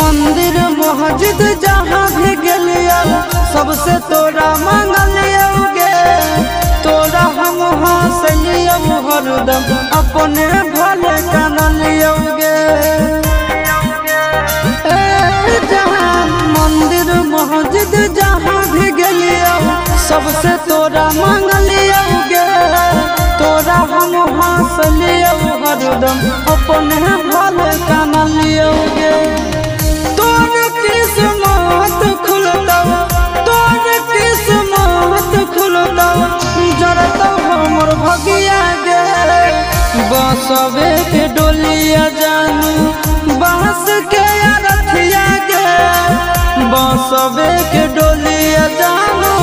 मंदिर मस्जिद जहाँ भी गलिया सबसे तोरा मांगलियोगे। तोरा हम हंसलियो हरदम अपने भले कानलियोगे। जहाँ मंदिर मस्जिद जहाँ भी गलिया सबसे तोरा मांगलियोगे। तोरा हम हंसलियो हरदम अपने भले कानलियोगे। तोर किस्मत खुलता तोर किस्मत खुलता जरता हमर भगिया गे। बसवे के डोलिया जानू बांस के रथिया गे। बसवे के डोलिया जानू